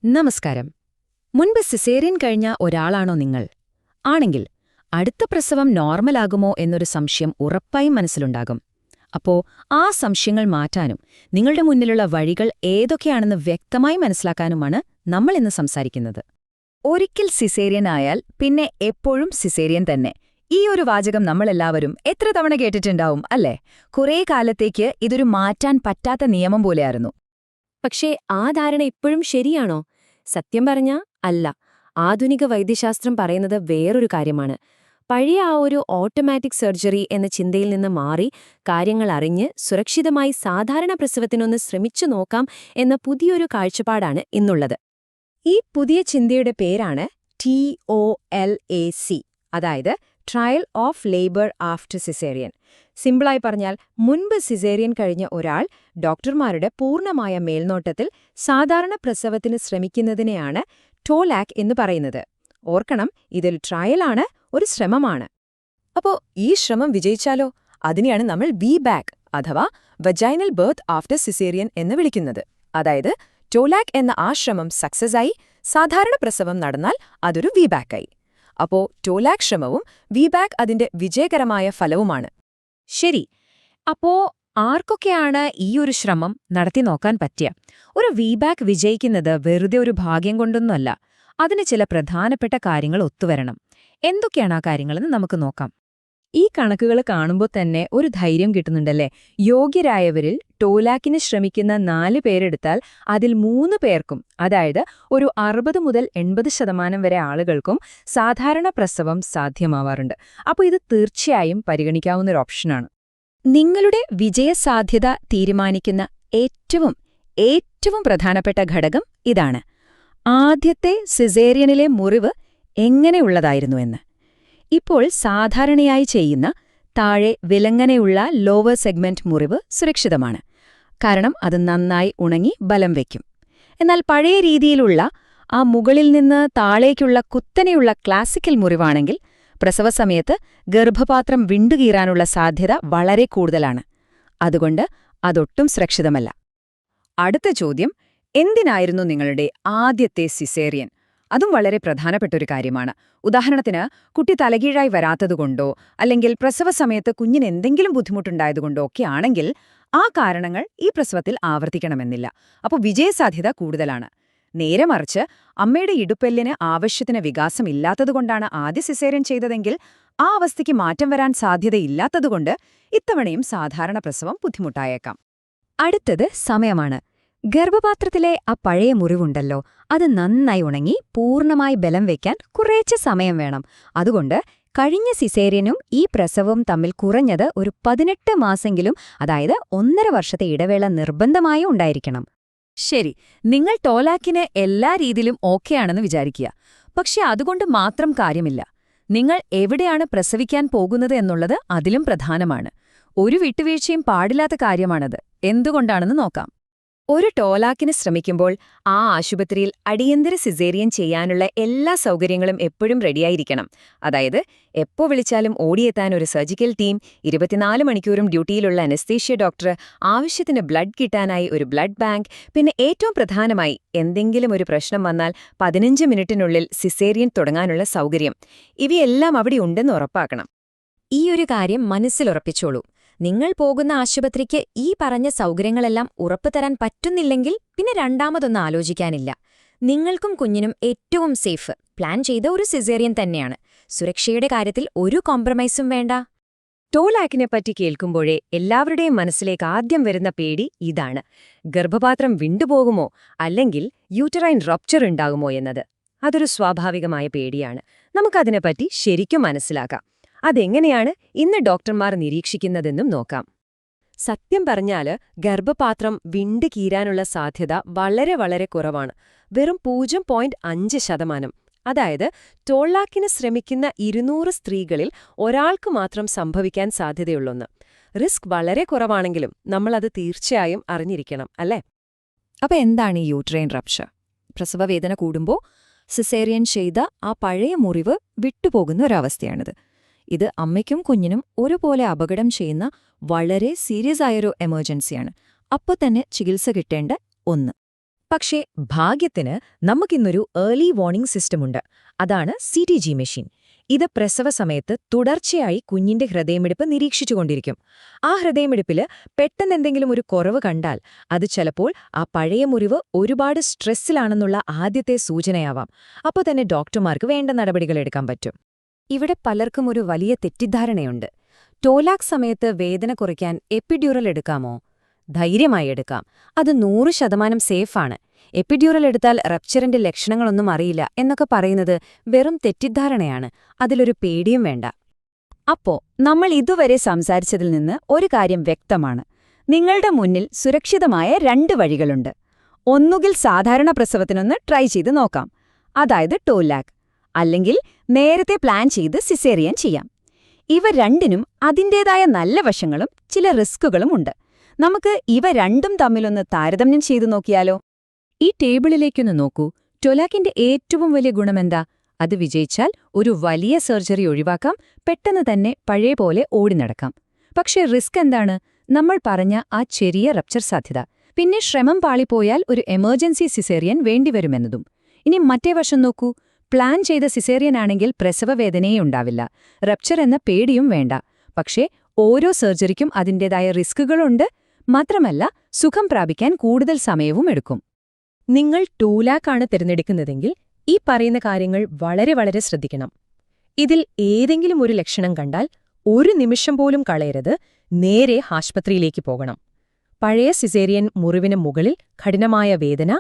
നമസ്കാരം. മുൻപ് സിസേറിയൻ കഴിഞ്ഞ ഒരാളാണോ നിങ്ങൾ? ആണെങ്കിൽ അടുത്ത പ്രസവം നോർമലാകുമോ എന്നൊരു സംശയം ഉറപ്പായും മനസ്സിലുണ്ടാകും. അപ്പോ ആ സംശയങ്ങൾ മാറ്റാനും നിങ്ങളുടെ മുന്നിലുള്ള വഴികൾ ഏതൊക്കെയാണെന്ന് വ്യക്തമായി മനസ്സിലാക്കാനുമാണ് നമ്മൾ ഇന്ന് സംസാരിക്കുന്നത്. ഒരിക്കൽ സിസേറിയൻ ആയാൽ പിന്നെ എപ്പോഴും സിസേറിയൻ തന്നെ. ഈ ഒരു വാചകം നമ്മളെല്ലാവരും എത്ര തവണ കേട്ടിട്ടുണ്ടാവും, അല്ലേ? കുറേ കാലത്തേക്ക് ഇതൊരു മാറ്റാൻ പറ്റാത്ത നിയമം പോലെയായിരുന്നു. പക്ഷേ ആ ധാരണ ഇപ്പോഴും ശരിയാണോ? സത്യം പറഞ്ഞാ അല്ല. ആധുനിക വൈദ്യശാസ്ത്രം പറയുന്നത് വേറൊരു കാര്യമാണ്. പഴയ ആ ഒരു ഓട്ടോമാറ്റിക് സർജറി എന്ന ചിന്തയിൽ നിന്ന് മാറി കാര്യങ്ങൾ അറിഞ്ഞ് സുരക്ഷിതമായി സാധാരണ പ്രസവത്തിനൊന്ന് ശ്രമിച്ചു നോക്കാം എന്ന പുതിയൊരു കാഴ്ചപ്പാടാണ് ഇന്നുള്ളത്. ഈ പുതിയ ചിന്തയുടെ പേരാണ് TOLAC, അതായത് trial of labour after caesarean. സിമ്പിളായി പറഞ്ഞാൽ, മുൻപ് സിസേറിയൻ കഴിഞ്ഞ ഒരാൾ ഡോക്ടർമാരുടെ പൂർണ്ണമായ മേൽനോട്ടത്തിൽ സാധാരണ പ്രസവത്തിന് ശ്രമിക്കുന്നതിനെയാണ് TOLAC എന്ന് പറയുന്നത്. ഓർക്കണം, ഇതൊരു ട്രയലാണ്, ഒരു ശ്രമമാണ്. അപ്പോ ഈ ശ്രമം വിജയിച്ചാലോ? അതിനെയാണ് നമ്മൾ VBAC അഥവാ വജൈനൽ ബർത്ത് ആഫ്റ്റർ സിസേറിയൻ എന്ന് വിളിക്കുന്നത്. അതായത് TOLAC എന്ന ആ ശ്രമം സക്സസ് ആയി സാധാരണ പ്രസവം നടന്നാൽ അതൊരു VBAC ആയി. അപ്പോ TOLAC ശ്രമവും VBAC അതിന്റെ വിജയകരമായ ഫലവുമാണ്. ശരി. അപ്പോ ആർക്കൊക്കെയാണ് ഈ ഒരു ശ്രമം നടത്തി നോക്കാൻ പറ്റിയ? ഒരു VBAC വിജയിക്കുന്നത് വെറുതെ ഒരു ഭാഗ്യം കൊണ്ടൊന്നുമല്ല. അതിന് ചില പ്രധാനപ്പെട്ട കാര്യങ്ങൾ ഒത്തുവരണം. എന്തൊക്കെയാണ് ആ കാര്യങ്ങളെന്ന് നമുക്ക് നോക്കാം. ഈ കണക്കുകൾ കാണുമ്പോൾ തന്നെ ഒരു ധൈര്യം കിട്ടുന്നുണ്ടല്ലേ? യോഗ്യരായവരിൽ TOLACന് ശ്രമിക്കുന്ന 4 പേരെടുത്താൽ അതിൽ 3 പേർക്കും, അതായത് ഒരു 60 മുതൽ 80% വരെ ആളുകൾക്കും സാധാരണ പ്രസവം സാധ്യമാവാറുണ്ട്. അപ്പോൾ ഇത് തീർച്ചയായും പരിഗണിക്കാവുന്നൊരു ഓപ്ഷനാണ്. നിങ്ങളുടെ വിജയസാധ്യത തീരുമാനിക്കുന്ന ഏറ്റവും പ്രധാനപ്പെട്ട ഘടകം ഇതാണ്: ആദ്യത്തെ സിസേറിയനിലെ മുറിവ് എങ്ങനെയുള്ളതായിരുന്നു എന്ന്. ഇപ്പോൾ സാധാരണയായി ചെയ്യുന്ന താഴെ വിലങ്ങനെയുള്ള ലോവർ സെഗ്മെന്റ് മുറിവ് സുരക്ഷിതമാണ്, കാരണം അത് നന്നായി ഉണങ്ങി ബലം വയ്ക്കും. എന്നാൽ പഴയ രീതിയിലുള്ള ആ മുകളിൽ നിന്ന് താഴേക്കുള്ള കുത്തനെയുള്ള ക്ലാസിക്കൽ മുറിവാണെങ്കിൽ പ്രസവസമയത്ത് ഗർഭപാത്രം വിണ്ടുകീറാനുള്ള സാധ്യത വളരെ കൂടുതലാണ്. അതുകൊണ്ട് അതൊട്ടും സുരക്ഷിതമല്ല. അടുത്ത ചോദ്യം: എന്തിനായിരുന്നു നിങ്ങളുടെ ആദ്യത്തെ സിസേറിയൻ? അതും വളരെ പ്രധാനപ്പെട്ട ഒരു കാര്യമാണ്. ഉദാഹരണത്തിന്, കുട്ടി തലകീഴായി വരാത്തതുകൊണ്ടോ അല്ലെങ്കിൽ പ്രസവസമയത്ത് കുഞ്ഞിന് എന്തെങ്കിലും ബുദ്ധിമുട്ടുണ്ടായതുകൊണ്ടോ ഒക്കെ ആണെങ്കിൽ ആ കാരണങ്ങൾ ഈ പ്രസവത്തിൽ ആവർത്തിക്കണമെന്നില്ല. അപ്പോൾ വിജയസാധ്യത കൂടുതലാണ്. നേരെ മറിച്ച്, അമ്മയുടെ ഇടുപ്പെല്ലിന് ആവശ്യത്തിന് വികാസമില്ലാത്തതുകൊണ്ടാണ് ആദ്യ സിസേറിയൻ ചെയ്തതെങ്കിൽ ആ അവസ്ഥയ്ക്ക് മാറ്റം വരാൻ സാധ്യതയില്ലാത്തതുകൊണ്ട് ഇത്തവണയും സാധാരണ പ്രസവം ബുദ്ധിമുട്ടായേക്കാം. അടുത്തത് സമയമാണ്. ഗർഭപാത്രത്തിലെ ആ പഴയ മുറിവുണ്ടല്ലോ, അത് നന്നായി ഉണങ്ങി പൂർണ്ണമായി ബലം വയ്ക്കാൻ കുറേശ്ശെ സമയം വേണം. അതുകൊണ്ട് കഴിഞ്ഞ സിസേറിയനും ഈ പ്രസവവും തമ്മിൽ കുറഞ്ഞത് ഒരു 18 മാസെങ്കിലും, അതായത് 1.5 വർഷത്തെ ഇടവേള നിർബന്ധമായും ഉണ്ടായിരിക്കണം. ശരി, നിങ്ങൾ TOLACന് എല്ലാ രീതിയിലും ഓക്കെയാണെന്ന് വിചാരിക്കുക. പക്ഷെ അതുകൊണ്ട് മാത്രം കാര്യമില്ല. നിങ്ങൾ എവിടെയാണ് പ്രസവിക്കാൻ പോകുന്നത് എന്നുള്ളത് അതിലും പ്രധാനമാണ്. ഒരു വിട്ടുവീഴ്ചയും പാടില്ലാത്ത കാര്യമാണത്. എന്തുകൊണ്ടാണെന്ന് നോക്കാം. ഒരു TOLACന് ശ്രമിക്കുമ്പോൾ ആ ആശുപത്രിയിൽ അടിയന്തര സിസേറിയൻ ചെയ്യാനുള്ള എല്ലാ സൗകര്യങ്ങളും എപ്പോഴും റെഡിയായിരിക്കണം. അതായത് എപ്പോ വിളിച്ചാലും ഓടിയെത്താൻ ഒരു സർജിക്കൽ ടീം, 24 മണിക്കൂറും ഡ്യൂട്ടിയിലുള്ള അനസ്തേഷ്യ ഡോക്ടർ, ആവശ്യത്തിന് ബ്ലഡ് കിട്ടാനായി ഒരു ബ്ലഡ് ബാങ്ക്, പിന്നെ ഏറ്റവും പ്രധാനമായി എന്തെങ്കിലും ഒരു പ്രശ്നം വന്നാൽ 15 മിനിറ്റിനുള്ളിൽ സിസേറിയൻ തുടങ്ങാനുള്ള സൗകര്യം. ഇവയെല്ലാം അവിടെ ഉണ്ടെന്ന് ഉറപ്പാക്കണം. ഈ ഒരു കാര്യം മനസ്സിലുറപ്പിച്ചോളൂ. നിങ്ങൾ പോകുന്ന ആശുപത്രിക്ക് ഈ പറഞ്ഞ സൗകര്യങ്ങളെല്ലാം ഉറപ്പുതരാൻ പറ്റുന്നില്ലെങ്കിൽ പിന്നെ രണ്ടാമതൊന്നും ആലോചിക്കാനില്ല. നിങ്ങൾക്കും കുഞ്ഞിനും ഏറ്റവും സേഫ് പ്ലാൻ ചെയ്ത ഒരു സിസേറിയൻ തന്നെയാണ്. സുരക്ഷയുടെ കാര്യത്തിൽ ഒരു കോംപ്രമൈസും വേണ്ട. TOLACനെ പറ്റി കേൾക്കുമ്പോഴേ എല്ലാവരുടെയും മനസ്സിലേക്ക് ആദ്യം വരുന്ന പേടി ഇതാണ്: ഗർഭപാത്രം വിണ്ടുപോകുമോ അല്ലെങ്കിൽ യൂട്ടറൈൻ റപ്ചർ ഉണ്ടാകുമോ എന്നത്. അതൊരു സ്വാഭാവികമായ പേടിയാണ്. നമുക്കതിനെപ്പറ്റി ശരിക്കും മനസ്സിലാക്കാം. അതെങ്ങനെയാണ് ഇന്ന് ഡോക്ടർമാർ നിരീക്ഷിക്കുന്നതെന്നും നോക്കാം. സത്യം പറഞ്ഞാല് ഗർഭപാത്രം വിണ്ട് കീറാനുള്ള സാധ്യത വളരെ കുറവാണ്. വെറും 0.5%. അതായത് TOLACന് ശ്രമിക്കുന്ന 200 സ്ത്രീകളിൽ ഒരാൾക്ക് മാത്രം സംഭവിക്കാൻ സാധ്യതയുള്ളൊന്ന്. റിസ്ക് വളരെ കുറവാണെങ്കിലും നമ്മളത് തീർച്ചയായും അറിഞ്ഞിരിക്കണം, അല്ലേ? അപ്പോൾ എന്താണ് ഈ യൂട്രൈൻ റപ്ചർ? പ്രസവവേദന കൂടുമ്പോൾ സിസേറിയൻ ചെയ്ത ആ പഴയ മുറിവ് വിട്ടുപോകുന്ന ഒരവസ്ഥയാണിത്. ഇത് അമ്മയ്ക്കും കുഞ്ഞിനും ഒരുപോലെ അപകടം ചെയ്യുന്ന വളരെ സീരിയസ് ആയൊരു എമർജൻസിയാണ്. അപ്പോൾ തന്നെ ചികിത്സ കിട്ടേണ്ട ഒന്ന്. പക്ഷേ ഭാഗ്യത്തിന് നമുക്കിന്നൊരു ഏർലി വാർണിംഗ് സിസ്റ്റമുണ്ട്. അതാണ് CTG മെഷീൻ. ഇത് പ്രസവ സമയത്ത് തുടർച്ചയായി കുഞ്ഞിന്റെ ഹൃദയമിടിപ്പ് നിരീക്ഷിച്ചുകൊണ്ടിരിക്കും. ആ ഹൃദയമിടിപ്പില് പെട്ടെന്നെന്തെങ്കിലും ഒരു കുറവ് കണ്ടാൽ അത് ചിലപ്പോൾ ആ പഴയ മുറിവ് ഒരുപാട് സ്ട്രെസ്സിലാണെന്നുള്ള ആദ്യത്തെ സൂചനയാവാം. അപ്പോൾ തന്നെ ഡോക്ടർമാർക്ക് വേണ്ട നടപടികൾ എടുക്കാൻ പറ്റും. ഇവിടെ പലർക്കും ഒരു വലിയ തെറ്റിദ്ധാരണയുണ്ട്. ടോലാക് സമയത്ത് വേദന കുറയ്ക്കാൻ എപ്പിഡ്യൂറൽ എടുക്കാമോ? ധൈര്യമായി എടുക്കാം. അത് 100% സേഫാണ്. എപ്പിഡ്യൂറൽ എടുത്താൽ റപ്ചറിന്റെ ലക്ഷണങ്ങളൊന്നും അറിയില്ല എന്നൊക്കെ പറയുന്നത് വെറും തെറ്റിദ്ധാരണയാണ്. അതിലൊരു പേടിയും വേണ്ട. അപ്പോ നമ്മൾ ഇതുവരെ സംസാരിച്ചതിൽ നിന്ന് ഒരു കാര്യം വ്യക്തമാണ്. നിങ്ങളുടെ മുന്നിൽ സുരക്ഷിതമായ 2 വഴികളുണ്ട്. ഒന്നുകിൽ സാധാരണ പ്രസവത്തിനൊന്ന് ട്രൈ ചെയ്ത് നോക്കാം, അതായത് ടോലാക്. അല്ലെങ്കിൽ നേരത്തെ പ്ലാൻ ചെയ്ത് സിസേറിയൻ ചെയ്യാം. ഇവ രണ്ടിനും അതിന്റേതായ നല്ല വശങ്ങളും ചില റിസ്കുകളും ഉണ്ട്. നമുക്ക് ഇവ രണ്ടും തമ്മിലൊന്ന് താരതമ്യം ചെയ്തു നോക്കിയാലോ? ഈ ടേബിളിലേക്കൊന്ന് നോക്കൂ. ടൊലാക്കിന്റെ ഏറ്റവും വലിയ ഗുണമെന്താ? അത് വിജയിച്ചാൽ ഒരു വലിയ സർജറി ഒഴിവാക്കാം, പെട്ടെന്ന് തന്നെ പഴയ പോലെ ഓടി നടക്കാം. പക്ഷേ റിസ്ക് എന്താണ്? നമ്മൾ പറഞ്ഞ ആ ചെറിയ റപ്ചർ സാധ്യത. പിന്നെ ശ്രമം പാളിപ്പോയാൽ ഒരു എമർജൻസി സിസേറിയൻ വേണ്ടിവരുമെന്നതും. ഇനി മറ്റേ വശം നോക്കൂ. പ്ലാൻ ചെയ്ത സിസേറിയൻ ആണെങ്കിൽ പ്രസവവേദനയേ ഉണ്ടാവില്ല, റപ്ചർ എന്ന പേടിയും വേണ്ട. പക്ഷേ ഓരോ സർജറിക്കും അതിന്റേതായ റിസ്കുകളുണ്ട്. മാത്രമല്ല, സുഖം പ്രാപിക്കാൻ കൂടുതൽ സമയവും എടുക്കും. നിങ്ങൾ ടൂലാക്കാണ് തിരഞ്ഞെടുക്കുന്നതെങ്കിൽ ഈ പറയുന്ന കാര്യങ്ങൾ വളരെ ശ്രദ്ധിക്കണം. ഇതിൽ ഏതെങ്കിലും ഒരു ലക്ഷണം കണ്ടാൽ ഒരു നിമിഷം പോലും കളയരുത്, നേരെ ആശുപത്രിയിലേക്ക് പോകണം. പഴയ സിസേറിയൻ മുറിവിന് മുകളിൽ കഠിനമായ വേദന,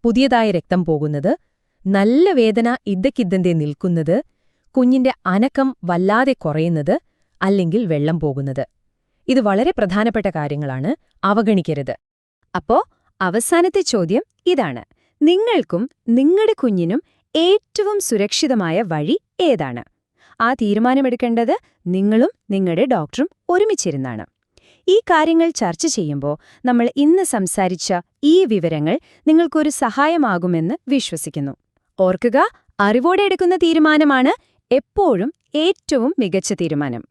പുതിയതായ രക്തം പോകുന്നത്, നല്ല വേദന ഇദ്ദക്കിദ്ദന്തേ നിൽക്കുന്നത്, കുഞ്ഞിന്റെ അനക്കം വല്ലാതെ കുറയുന്നത്, അല്ലെങ്കിൽ വെള്ളം പോകുന്നത്. ഇത് വളരെ പ്രധാനപ്പെട്ട കാര്യങ്ങളാണ്, അവഗണിക്കരുത്. അപ്പോ അവസാനത്തെ ചോദ്യം ഇതാണ്: നിങ്ങൾക്കും നിങ്ങളുടെ കുഞ്ഞിനും ഏറ്റവും സുരക്ഷിതമായ വഴി ഏതാണ്? ആ തീരുമാനമെടുക്കേണ്ടത് നിങ്ങളും നിങ്ങളുടെ ഡോക്ടറും ഒരുമിച്ചിരുന്നാണ്. ഈ കാര്യങ്ങൾ ചർച്ച ചെയ്യുമ്പോൾ നമ്മൾ ഇന്ന് സംസാരിച്ച ഈ വിവരങ്ങൾ നിങ്ങൾക്കൊരു സഹായമാകുമെന്ന് വിശ്വസിക്കുന്നു. ഓർക്കുക, അറിവോടെ എടുക്കുന്ന തീരുമാനമാണ് എപ്പോഴും ഏറ്റവും മികച്ച തീരുമാനം.